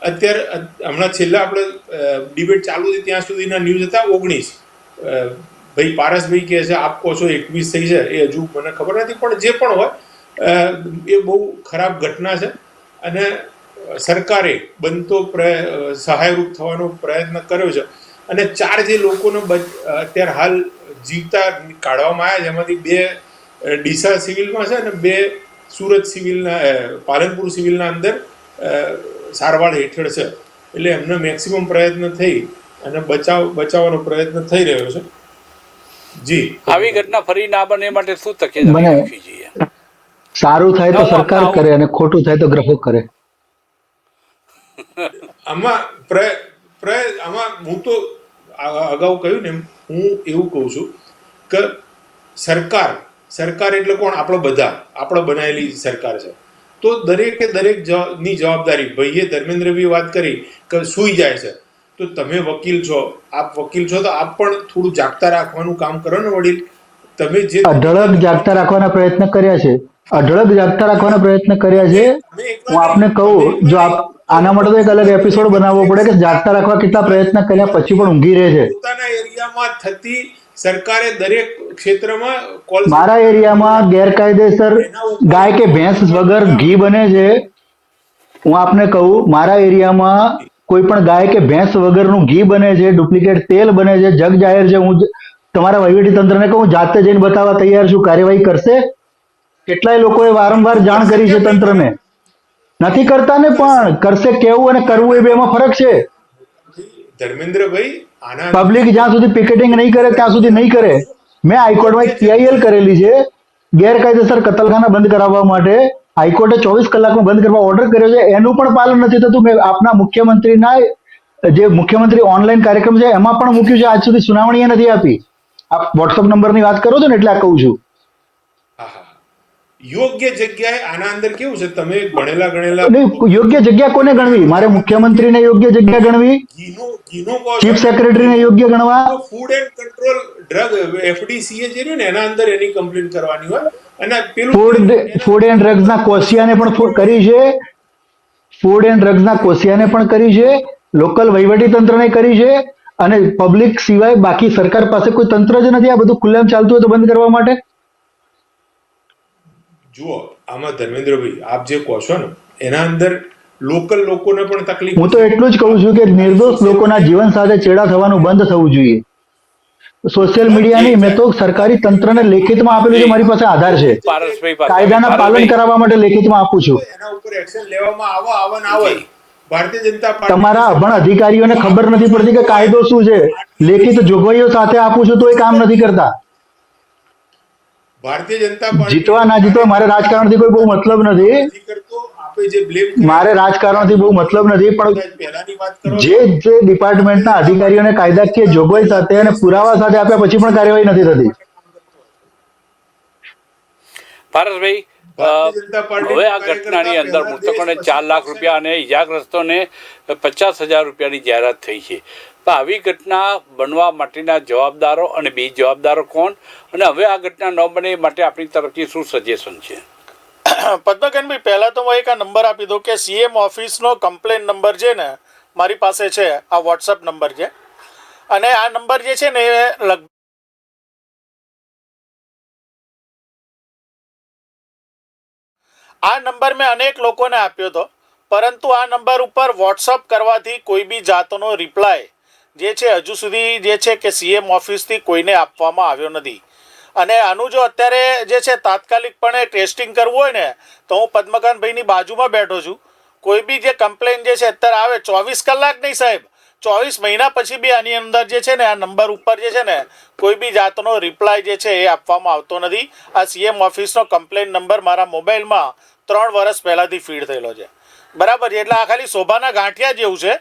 S3: અત્યારે હમણાં છેલ્લા આપણે ડિબેટ ચાલુ હતી ત્યાં સુધીના ન્યૂઝ હતા 19. ભાઈ પારસભાઈ કહે છે આપ કહો છો 21 થઈ છે, એ હજુ મને ખબર નથી, પણ જે પણ હોય એ બહુ ખરાબ ઘટના છે. અને સરકારે બનતો સહાયરૂપ થવાનો પ્રયત્ન કર્યો છે. અને 4 જે લોકોનો અત્યારે હાલ જીવતા કાઢવામાં આવ્યા છે, એમાંથી 2 ડીસા સિવિલમાં છે અને 2 સુરત સિવિલના, પાલનપુર સિવિલના અંદર સારવાર હેઠળ છે. એટલે એમને મેક્સિમમ પ્રયત્ન થઈ અને બચાવવાનો પ્રયત્ન થઈ રહ્યો છે. જી,
S1: આવી ઘટના ફરી ના બને માટે શું તકેદારી રાખવી જોઈએ?
S2: સારું થાય તો સરકાર કરે અને ખોટું થાય તો ગ્રહો કરે.
S3: આમાં હું તો અગાઉ કહ્યું ને, હું એવું કહું છું કે સરકાર એટલે કોણ? આપણે બધા, આપણે બનાવેલી સરકાર છે. તો દરેકે દરેકની જવાબદારી, ભાઈએ ધર્મેન્દ્રભાઈએ વાત કરી કે સૂઈ જાય છે, તો તમે વકીલ છો, આપ વકીલ છો તો આપ પણ થોડું જાગતા રાખવાનું કામ કરો ને વડીલ. તમે જે
S2: અઢળક જાગતા રાખવાના પ્રયત્ન કર્યા છે, અઢળક જાગતા રાખવાના પ્રયત્ન કર્યા છે. હું આપને કહું, જો આપ આના માટે તો એક અલગ એપિસોડ બનાવવો પડે કે જાગતા રાખવા કેટલા પ્રયત્ન કર્યા પછી પણ ઊંઘી રહે છે.
S3: પોતાના એરિયામાં થતી સરકારે દરેક ક્ષેત્રમાં,
S2: મારા એરિયામાં ગેરકાયદેસર ગાય કે ભેંસ વગર ઘી બને છે. હું આપને કહું, મારા એરિયામાં કોઈ પણ ગાય કે ભેંસ વગરનું ઘી બને છે, ડુપ્લિકેટ તેલ બને છે, જગ જાહેર છે. હું તમારા વહીવટી તંત્રને કહું, જાતે જઈને બતાવવા તૈયાર છું. કાર્યવાહી કરશે? કેટલાય લોકોએ વારંવાર જાણ કરી છે તંત્રને, નથી કરતા ને, પણ કરશે. કેવું અને કરવું એ બેમાં ફરક છે.
S3: ધર્મેન્દ્રભાઈ,
S2: પબ્લિક જ્યાં સુધી પિકેટિંગ નહીં કરે ત્યાં સુધી નહીં કરે. મેં હાઈકોર્ટમાં એક PIL કરેલી છે ગેરકાયદેસર કતલખાના બંધ કરાવવા માટે. હાઈકોર્ટે 24 કલાકમાં બંધ કરવા ઓર્ડર કર્યો છે, એનું પણ પાલન નથી થતું. મેં આપના મુખ્યમંત્રીના જે મુખ્યમંત્રી ઓનલાઈન કાર્યક્રમ છે એમાં પણ મૂક્યું છે, આજ સુધી સુનાવણી નથી આપી. આપ વોટ્સઅપ નંબરની વાત કરો છો ને એટલે આ કહું છું.
S3: હા હા યોગ્ય જગ્યાએ આના અંદર કેવું છે તમે ભણેલા ગણેલા
S2: નહીં, યોગ્ય જગ્યા કોને ગણવી? મારે મુખ્યમંત્રીને યોગ્ય જગ્યા ગણવી,
S3: ઘીનો કહો છો
S2: ચીફ
S3: ને,
S2: સેક્રેટરીને યોગ્ય ગણવા.
S3: તો ફૂડ એન્ડ કંટ્રોલ ડ્રગ એફડીસીએ જે રહ્યું ને એના અંદર એની કમ્પ્લેન કરવાની હોય અને પેલું
S2: ફૂડ એન્ડ ડ્રગ્સના કોશિયાને પણ કરી છે, ફૂડ એન્ડ ડ્રગ્સના કોશિયાને પણ કરી છે, લોકલ વહીવટી તંત્રને કરી છે, અને પબ્લિક સિવાય બાકી સરકાર પાસે કોઈ તંત્ર જ નથી આ બધું ખુલ્લેઆમ ચાલતું હોય તો બંધ કરવા માટે.
S3: જુઓ આમાં ધર્મેન્દ્રભાઈ આપ જે કહો છો ને એના અંદર લોકલ લોકોને પણ તકલીફ
S2: હું તો એટલું જ કહું છું કે નિર્દોષ લોકોના જીવન સાથે ચેડા થવાનું બંધ થવું જોઈએ. સોશિયલ મીડિયા નહીં, મેં તો સરકારી તંત્રને લેખિતમાં આપેલું છે, મારી પાસે આધાર છે,
S1: પારસભાઈ પાસે
S2: કાયદાના પાલન કરાવવા માટે લેખિતમાં આપું છું.
S3: એના ઉપર એક્શન લેવામાં આવે ભારતીય જનતા પાર્ટી
S2: તમારા અભણ અધિકારીઓને ખબર નથી પડતી કે કાયદો શું છે. લેખિત જોગવાઈઓ સાથે આપું છું તો એ કામ નથી કરતા.
S3: ભારતીય જનતા પાર્ટી
S2: જીતવા ના જીતવા મારે રાજકારણથી કોઈ બહુ મતલબ નથી,
S3: કરતો આપે જે બ્લેમ
S2: મારે રાજકારણથી બહુ મતલબ નથી, પણ
S3: પહેલાની વાત કરો
S2: જે ડિપાર્ટમેન્ટના અધિકારીઓને કાયદાકીય જોગવાઈ સાથે અને પુરાવા સાથે આપ્યા પછી પણ કાર્યવાહી નથી થતી.
S1: પારસભાઈ,
S3: ભારતીય જનતા પાર્ટી
S1: હવે આ ઘટનાની અંદર મૃતકોને 4 લાખ રૂપિયા અને ઇજાગ્રસ્તોને 50,000 રૂપિયાની જાહેરાત થઈ છે. તો આવી ઘટના બનવા માટેના જવાબદારો અને બે જવાબદારો કોણ, અને હવે આ ઘટના ન બને એ માટે આપણી તરફથી શું સજેશન છે?
S4: પદ્મકનભાઈ, પહેલાં તો હું એક આ નંબર આપી દઉં કે સીએમ ઓફિસનો કમ્પ્લેન નંબર છે ને મારી પાસે છે, આ વોટ્સઅપ નંબર છે, અને આ નંબર જે છે ને એ લગભગ આ નંબર મેં અનેક લોકોને આપ્યો હતો, પરંતુ આ નંબર ઉપર વોટ્સઅપ કરવાથી કોઈ બી જાતનો રિપ્લાય જે છે હજુ સુધી જે છે કે સીએમ ઓફિસથી કોઈને આપવામાં આવ્યો નથી. અને આનું જો અત્યારે જે છે તાત્કાલિકપણે ટેસ્ટિંગ કરવું હોય ને તો હું પદ્મકાંતભાઈની બાજુમાં બેઠો છું. કોઈ બી જે કમ્પ્લેન જે છે અત્યારે આવે 24 કલાક નહીં સાહેબ, 24 મહિના પછી બી આની અંદર જે છે ને આ નંબર ઉપર જે છે ને કોઈ બી જાતનો રિપ્લાય જે છે એ આપવામાં આવતો નથી. આ સીએમ ઓફિસનો કમ્પ્લેન નંબર મારા મોબાઈલમાં 3 વર્ષ પહેલાંથી ફીડ થયેલો છે, બરાબર છે. એટલે આ ખાલી શોભાના ગાંઠિયા જેવું છે,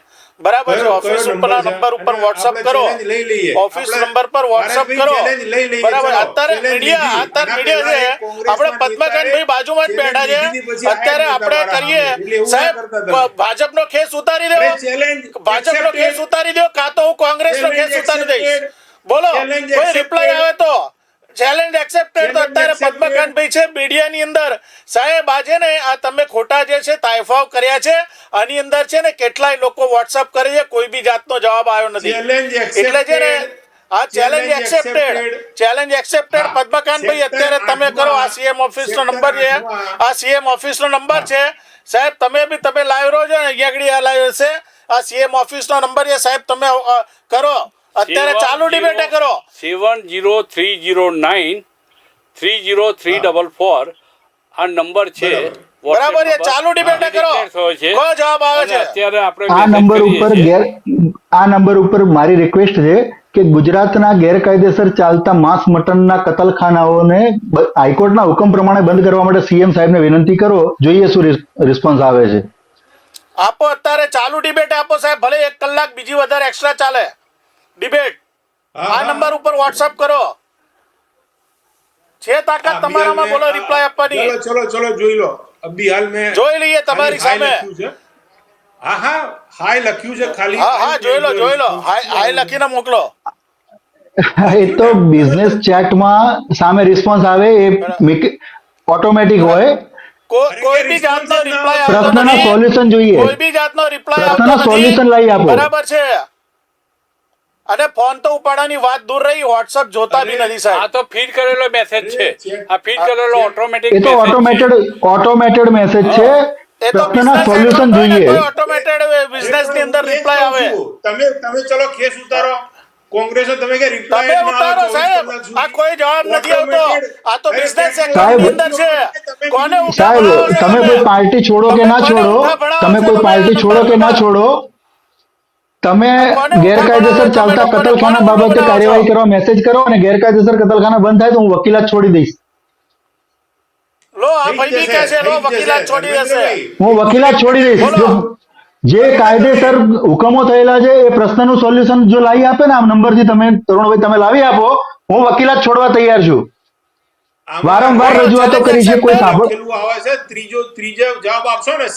S4: બરાબર છે. ઓફિસ ઉપરના નંબર ઉપર વોટ્સઅપ કરો, ઓફિસ નંબર પર વોટ્સઅપ કરો, બરાબર. અત્યારે મીડિયા છે, આપણે પદ્મકાંતભાઈ બાજુમાં જ બેઠા છે, અત્યારે આપણે કરીએ સાહેબ, ભાજપનો ખેસ ઉતારી દો, ભાજપનો ખેસ ઉતારી દો, કાં તો હું કોંગ્રેસનો ખેસ ઉતારી દઈશ. બોલો, કોઈ રિપ્લાય આવે તો ચેલેન્જ એક્સેપ્ટેડ. તો અત્યારે પદ્મકાંતભાઈ છે મીડિયાની અંદર, સાહેબ આજે ને આ તમે ખોટા જે છે તાયફાવ કર્યા છે, આની અંદર છે ને કેટલાય લોકો વોટ્સઅપ કરે છે, કોઈ બી જાતનો જવાબ આવ્યો નથી. એટલે છે ને આ ચેલેન્જ એક્સેપ્ટેડ, ચેલેન્જ એક્સેપ્ટેડ. પદ્મકાંતભાઈ અત્યારે તમે કરો, આ સીએમ ઓફિસનો નંબર છે, આ સીએમ ઓફિસનો નંબર છે સાહેબ. તમે લાઈવ રહો છો ને, અહીંયા આગળ આ લાઈવ છે, આ સીએમ ઓફિસનો નંબર છે સાહેબ, તમે કરો અત્યારે, ચાલુ ડિબેટે કરો.
S1: 7030930344 આ નંબર છે,
S4: બરાબર છે. ચાલુ ડિબેટે કરો, કોઈ જવાબ આવે છે.
S1: અત્યારે આપણે
S2: આ નંબર ઉપર મારી રિક્વેસ્ટ છે કે ગુજરાતના ગેરકાયદેસર ચાલતા માંસ મટનના કતલખાનાઓને હાઈકોર્ટના હુકમ પ્રમાણે બંધ કરવા માટે સીએમ સાહેબને વિનંતી કરો. જોઈએ શું રિસ્પોન્સ આવે છે.
S4: આપો અત્યારે, ચાલુ ડિબેટ આપો સાહેબ, ભલે 1 કલાક બીજી વધારે એક્સ્ટ્રા ચાલે ડિબેટ. આ નંબર ઉપર વોટ્સઅપ કરો, છે તાકાત તમારામાં, બોલો રિપ્લાય આપવાની.
S3: ચલો જોઈ લો. અભી હાલ મેં
S4: જોઈ લઈએ તમારી સામે.
S3: હાય લખ્યું છે ખાલી.
S4: હા જોઈ લો, હાય લખીને મોકલો.
S2: એ તો બિઝનેસ ચેટમાં સામે રિસ્પોન્સ આવે એ ઓટોમેટિક હોય.
S4: કોઈ બી જાતનો રિપ્લાય
S2: પ્રશ્નના સોલ્યુશન જોઈએ,
S4: કોઈ બી જાતનો રિપ્લાય
S2: પ્રશ્નના સોલ્યુશન લઈ આપો,
S4: બરાબર છે. અને ફોન તો ઉપાડવાની વાત દૂર રહી, વોટ્સઅપ જોતા બી નથી સાહેબ.
S1: આ તો ફીડ કરેલો મેસેજ છે, આ ફીડ કરેલો ઓટોમેટિક,
S2: એ તો ઓટોમેટેડ મેસેજ છે.
S4: એ તો
S2: પ્રશ્નના સોલ્યુશન જોઈએ.
S4: ઓટોમેટેડ બિઝનેસ ની અંદર રિપ્લાય આવે.
S3: તમે ચલો કેસ ઉતારો, કોંગ્રેસ તમે કે રિપ્લાય
S4: તમે ઉતારો સાહેબ, આ કોઈ જવાબ નથી આવતો. આ તો બિઝનેસ સેક્ટર ની અંદર છે. કોને
S2: સાહેબ, તમે કોઈ પાર્ટી છોડો કે ના છોડો, તમે કોઈ પાર્ટી છોડો કે ના છોડો, તમે ગેરકાયદેસર ચાલતા કતલખાના બાબતે કાર્યવાહી કરવા મેસેજ કરો, અને ગેરકાયદેસર કતલખાના બંધ થાય તો હું વકીલાત છોડી દઈશ.
S4: લો આ ભાઈ કે છે, લો વકીલાત છોડી દેશે,
S2: હું વકીલાત છોડી દઈશ. જે કાયદેસર હુકમો થયેલા છે એ પ્રશ્નનું સોલ્યુશન જો લાવી આપે ને આ નંબરથી, તમે તરુણભાઈ તમે લાવી આપો હું વકીલાત છોડવા તૈયાર છું. વારંવાર રજૂઆતો કરી છે, કોઈ સાંભળ
S3: લખેલું આવે છે. ત્રીજો જવાબ આપશો ને,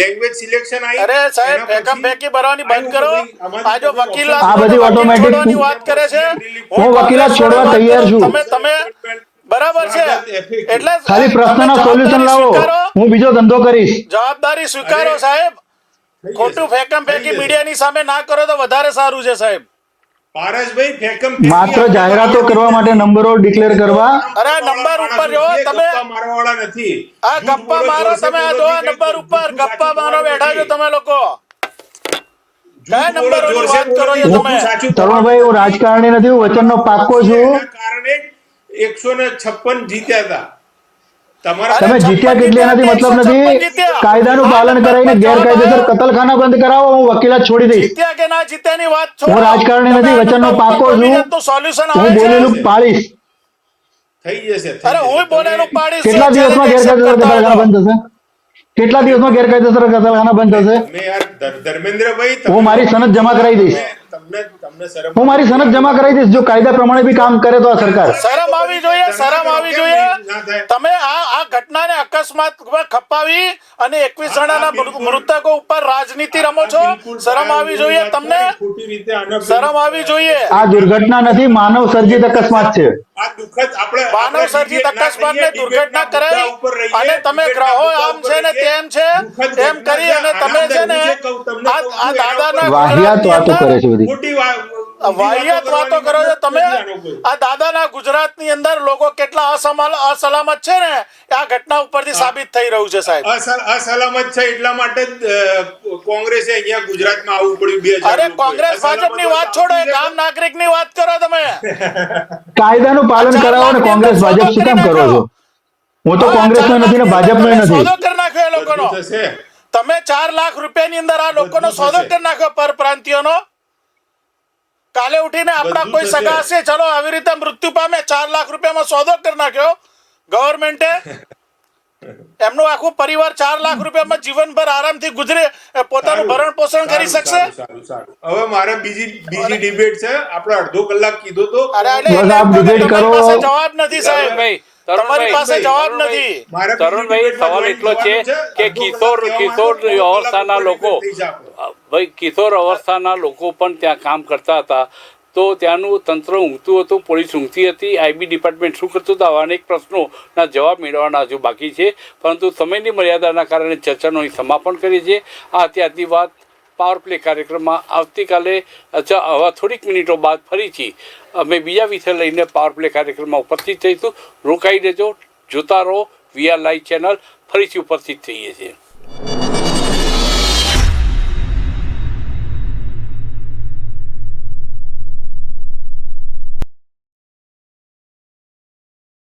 S3: લેંગ્વેજ સિલેક્શન
S4: અરે સાહેબ ફેકમ ફેંકી ભરવાની બંધ કરો. આ જો વકીલાત
S2: આ બધી automatic
S4: છોડવાની વાત કરે છે.
S2: હું વકીલાત છોડવા તૈયાર છું.
S4: તમે બરાબર છે, એટલે
S2: ખાલી પ્રશ્નના સોલ્યુશન લાવો, હું બીજો ધંધો કરીશ.
S4: જવાબદારી સ્વીકારો સાહેબ. ખોટું ફેકમ ફેંકી મીડિયાની સામે ના કરો તો વધારે સારું છે સાહેબ.
S3: પારસભાઈ ફેકમ
S2: માત્ર જાહેરાતો કરવા માટે નંબરો ડિક્લેર કરવા.
S4: અરે નંબર ઉપર જો તમે
S3: મારવાવાળા નથી.
S4: આ ગપ્પા મારો, તમે આ જો નંબર ઉપર ગપ્પા મારો બેઠા છો તમે લોકો. કયા નંબરોની વાત કરો છો તમે?
S2: તરુણભાઈ, હું રાજકારણી નથી, હું વચનનો પાક્કો છું.
S3: એના કારણે 156 જીત્યા હતા. તમારા
S2: તમે જીત્યા કેટલી એનાથી મતલબ નથી. કાયદાનું પાલન કરાવીને ગેરકાયદેસર કતલખાના બંધ કરાવો, હું વકીલાત છોડી દઈશ.
S4: જીત્યા કે ના જીત્યાની વાત છોડો.
S2: હું રાજકારણી નથી, વચનનો પાક્કો છું.
S4: સોલ્યુશન
S2: હું
S4: આવે છે.
S2: બોલેલું પાળીશ.
S3: થઈ જશે.
S4: અરે હું બોલેલું પાડીશ.
S2: કેટલા દિવસમાં ગેરકાયદેસર કતલખાના બંધ થશે? કેટલા દિવસમાં ગેરકાયદેસર કતલખાના બંધ થશે?
S3: તમે યાર ધર્મેન્દ્રભાઈ,
S2: હું મારી સનદ જમા કરાવી દઈશ.
S3: તમને શરમ
S2: હું મારી સનદ જમા કરાવી દઈશ જો કાયદા પ્રમાણે બી કામ કરે તો આ સરકાર.
S4: શરમ આવી જોઈએ, શરમ આવી જોઈએ. તમે આ ઘટનાને અકસ્માત ખપાવી અને 21 જણાના મૃતકો ઉપર રાજનીતિ રમો છો. શરમ આવી જોઈએ તમને.
S3: ખોટી રીતે આના
S4: શરમ આવી જોઈએ.
S2: આ દુર્ઘટના નથી, માનવ સર્જિત અકસ્માત છે.
S3: આ દુઃખદ આપણે
S4: માનવ સર્જિત અકસ્માતને દુર્ઘટના કરાઈ અને તમે ગ્રહો આમ છે ને તેમ છે એમ કરી અને તમે છે ને આ દાદાના
S2: વાહિયાત વાતો કરે છે બધી.
S3: ખોટી
S4: વાહિયાત વાતો કરો છો તમે. આ દાદાના ગુજરાતની અંદર લોકો કેટલા અસલામત છે ને આ ઘટના ઉપરથી સાબિત થઈ રહ્યું છે સાહેબ.
S3: અસલામત છે એટલા માટે જ કોંગ્રેસે અહીંયા ગુજરાતમાં આવવું પડ્યું 2000.
S4: અરે કોંગ્રેસ ભાજપની વાત છોડો, એક આમ નાગરિકની વાત કરો તમે.
S2: કાયદાનું પાલન કરાવો ને કોંગ્રેસ ભાજપ શું કામ કરો છો? હું તો કોંગ્રેસનો નથી ને ભાજપનો નથી.
S4: સોદો કરી નાખ્યો એ લોકોનો.
S3: થશે.
S4: તમે 4 લાખ રૂપિયાની અંદર આ લોકોનો સોદો કરી નાખ્યો પરપ્રાંતિયોનો. કાલે ઉઠીને આપણા કોઈ સગા હશે, ચલો આવી રીતે મૃત્યુ પામે, 4 લાખ રૂપિયામાં સોદો કરી નાખ્યો ગવર્મેન્ટે. એમનું આખું પરિવાર 4 લાખ રૂપિયામાં જીવનભર આરામથી ગુજરે, પોતાનું ભરણ પોષણ કરી શકશે.
S3: હવે મારે બીજી ડિબેટ છે. આપણે અડધો કલાક કીધો તો.
S4: અરે
S2: બસ આપ debate કરો.
S4: તમારી પાસે જવાબ નથી સાહેબ.
S1: તરુણભાઈ,
S4: તમારી પાસે જવાબ નથી.
S1: તરુણભાઈ, સવાલ એટલો છે કે કિશોર અવસ્થાના લોકો, ભાઈ કિશોર અવસ્થાના લોકો પણ ત્યાં કામ કરતા હતા, તો ત્યાંનું તંત્ર ઊંઘતું હતું, પોલીસ ઊંઘતી હતી, આઈબી ડિપાર્ટમેન્ટ શું કરતું હતું, આવા અનેક પ્રશ્નોના જવાબ મેળવવાના હજુ બાકી છે. પરંતુ સમયની મર્યાદાના કારણે ચર્ચાનો અહીં સમાપન કરીએ છીએ. આ અત્યારની વાત પાવર પ્લે કાર્યક્રમમાં આવતીકાલે હવે થોડીક મિનિટો બાદ ફરીથી અમે બીજા વિષય લઈને પાવર પ્લે કાર્યક્રમમાં ઉપસ્થિત થઈશું. રોકાઈ દેજો, જોતા રહો VR લાઈવ ચેનલ. ફરીથી ઉપસ્થિત થઈએ છીએ.